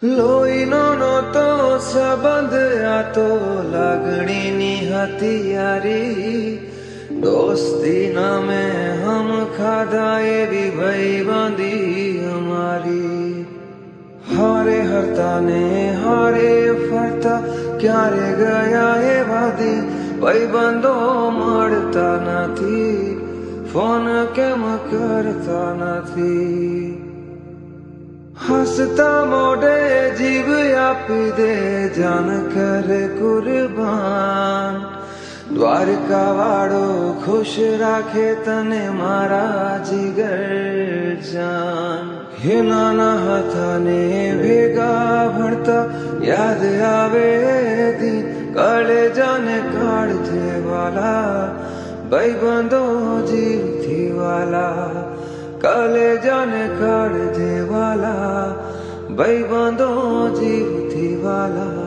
લોહીનો નહોતો સંબંધ આ તો લાગણીની હતી યારી દોસ્તી નામે હમ ખાધા એવી ભાઈબંધી અમારી હારે હરતા ને હારે ફરતા ક્યારે ગયા એ વાદી ભાઈબંધો મળતા નથી ફોન કેમ કરતા નથી હસતા મોઢે જીવ આપી દે જાન કરે કુરબાન દ્વારકા વાળો ખુશ રાખે તને મારા જીગર જાન હે નાના હતા ને ભેગા ભણતા યાદ આવે દી કળેજાને કાઢજે વાલા ભાઈબંધો જીવથી વાલા કલેજાને કાઢજે વાલા ભાઈબંધો જીવથી વાલા।